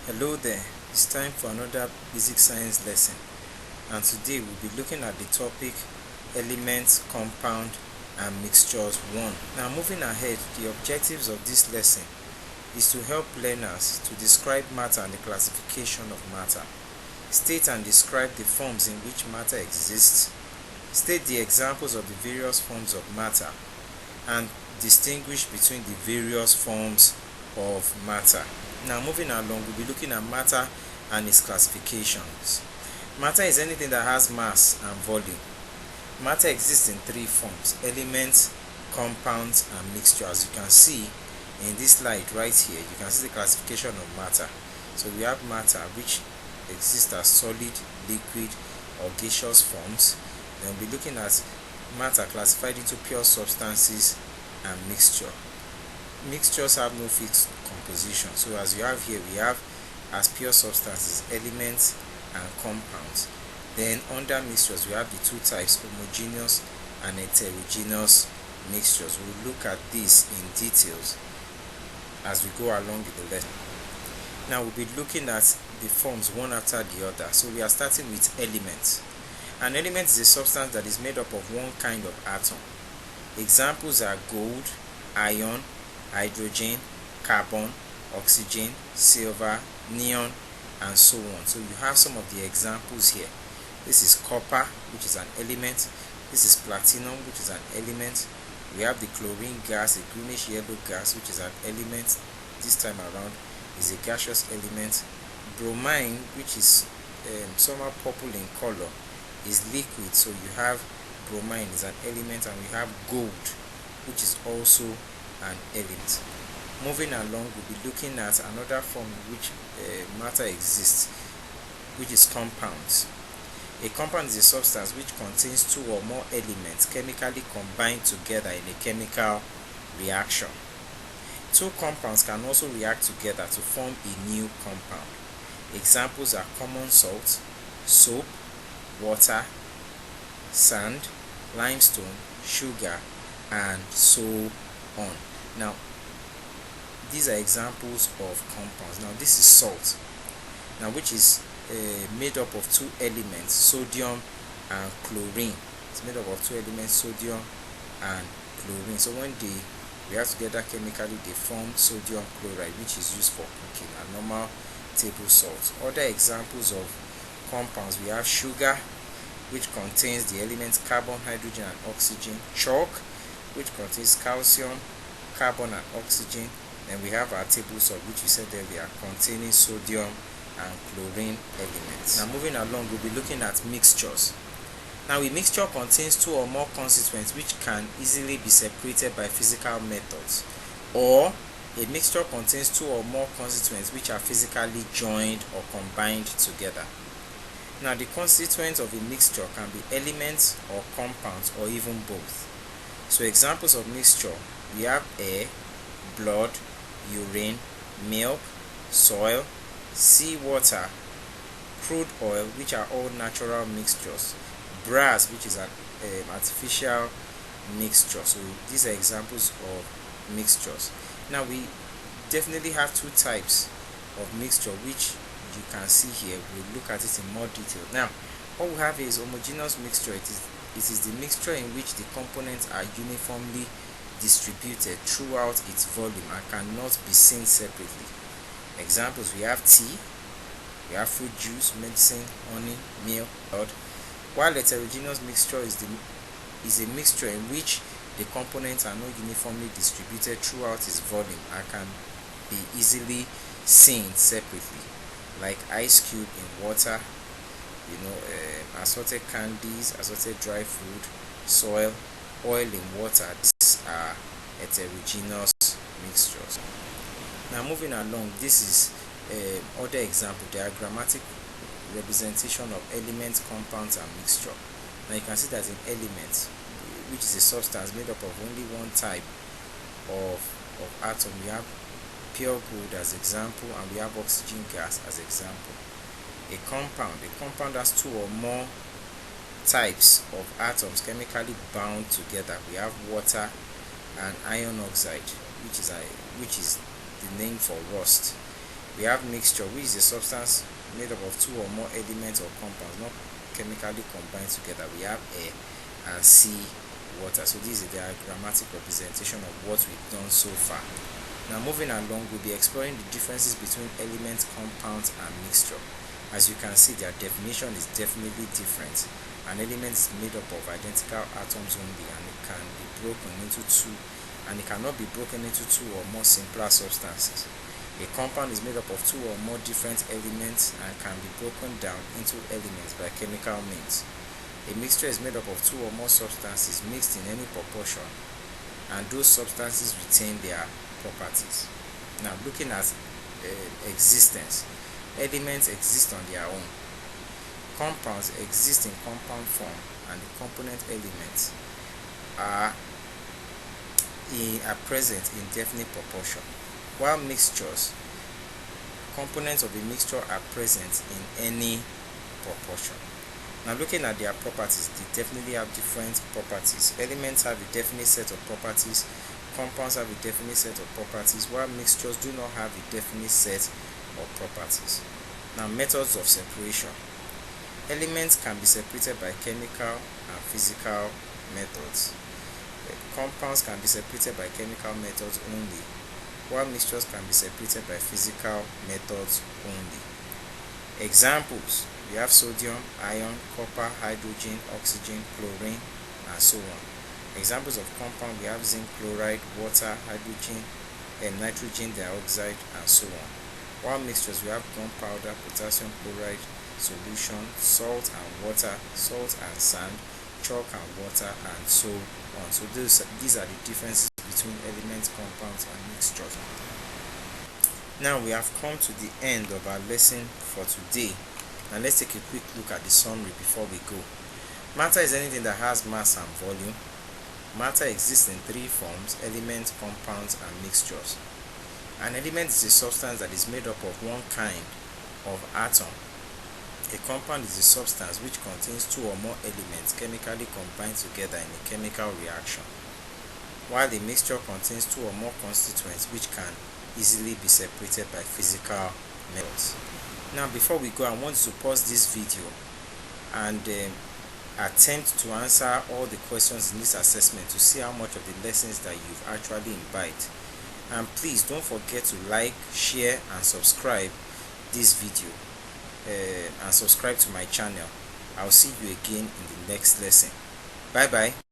Hello there, it's time for another basic science lesson, and today we'll be looking at the topic elements, compound and mixtures 1. Now moving ahead, the objectives of this lesson is to help learners to describe matter and the classification of matter, state and describe the forms in which matter exists, state the examples of the various forms of matter, and distinguish between the various forms of matter. Now moving along, we'll be looking at matter and its classifications. Matter is anything that has mass and volume. Matter exists in three forms: elements, compounds and mixture. As you can see in this slide right here, you can see the classification of matter. So we have matter which exists as solid, liquid or gaseous forms. Then we'll be looking at matter classified into pure substances and mixture. Mixtures have no fixed composition, so as you have here, we have as pure substances elements and compounds. Then under mixtures we have the two types, homogeneous and heterogeneous mixtures. We'll look at this in details as we go along with the lesson. Now we'll be looking at the forms one after the other. So we are starting with elements. An element is a substance that is made up of one kind of atom. Examples are gold, iron, hydrogen, carbon, oxygen, silver, neon and so on. So you have some of the examples here. This is copper, which is an element. This is platinum, which is an element. We have the chlorine gas, a greenish yellow gas, which is an element. This time around is a gaseous element. Bromine, which is somehow purple in color, is liquid. So you have bromine is an element, and we have gold, which is also an element. Moving along, we'll be looking at another form in which matter exists, which is compounds. A compound is a substance which contains two or more elements chemically combined together in a chemical reaction. Two compounds can also react together to form a new compound. Examples are common salt, soap, water, sand, limestone, sugar and so on. Now these are examples of compounds. Now this is salt, now which is made up of two elements, sodium and chlorine. It's made up of two elements, sodium and chlorine. So when they react together chemically, they form sodium chloride, which is used for cooking, and normal table salt. Other examples of compounds, we have sugar, which contains the elements carbon, hydrogen and oxygen. Chalk, which contains calcium, carbon and oxygen. Then we have our table salt, which we said earlier, containing sodium and chlorine elements. Now moving along, we'll be looking at mixtures. Now a mixture contains two or more constituents which can easily be separated by physical methods, or a mixture contains two or more constituents which are physically joined or combined together. Now the constituents of a mixture can be elements or compounds or even both. So examples of mixture, we have air, blood, urine, milk, soil, seawater, crude oil, which are all natural mixtures, brass, which is an artificial mixture. So these are examples of mixtures. Now we definitely have two types of mixture, which you can see here. We'll look at it in more detail. Now what we have is homogeneous mixture. It is the mixture in which the components are uniformly distributed throughout its volume and cannot be seen separately. Examples, we have tea, we have fruit juice, medicine, honey, milk, blood. While heterogeneous mixture is a mixture in which the components are not uniformly distributed throughout its volume and can be easily seen separately, like ice cube in water, assorted candies, assorted dry food, soil, oil in water. These are heterogeneous mixtures. Now moving along, this is other example, diagrammatic representation of elements, compounds and mixture. Now you can see that in elements, which is a substance made up of only one type of atom, we have pure gold as example, and we have oxygen gas as example. A compound has two or more types of atoms chemically bound together. We have water and iron oxide, which is the name for rust. We have mixture, which is a substance made up of two or more elements or compounds not chemically combined together. We have air and sea water. So this is a diagrammatic representation of what we've done so far. Now moving along, we'll be exploring the differences between elements, compounds and mixture. As you can see, their definition is definitely different. An element is made up of identical atoms only, and it can be broken into two, and it cannot be broken into two or more simpler substances. A compound is made up of two or more different elements and can be broken down into elements by chemical means. A mixture is made up of two or more substances mixed in any proportion, and those substances retain their properties. Now, looking at existence, elements exist on their own. Compounds exist in compound form, and the component elements are present in definite proportion. While mixtures, components of a mixture are present in any proportion. Now, looking at their properties, they definitely have different properties. Elements have a definite set of properties, compounds have a definite set of properties, while mixtures do not have a definite set of properties. Now, methods of separation. Elements can be separated by chemical and physical methods. Compounds can be separated by chemical methods only, while mixtures can be separated by physical methods only. Examples: we have sodium, iron, copper, hydrogen, oxygen, chlorine, and so on. Examples of compound: we have zinc chloride, water, hydrogen, and nitrogen dioxide, and so on. While mixtures, we have gunpowder, potassium chloride solution, salt and water, salt and sand, chalk and water, and so on. So these are the differences between elements, compounds, and mixtures. Now we have come to the end of our lesson for today, and let's take a quick look at the summary before we go. Matter is anything that has mass and volume. Matter exists in three forms: elements, compounds, and mixtures. An element is a substance that is made up of one kind of atom. A compound is a substance which contains two or more elements chemically combined together in a chemical reaction, while a mixture contains two or more constituents which can easily be separated by physical methods. Now, before we go, I want you to pause this video and attempt to answer all the questions in this assessment to see how much of the lessons that you've actually imbibed. And please don't forget to like, share, and subscribe this video. And subscribe to my channel. I'll see you again in the next lesson. Bye bye.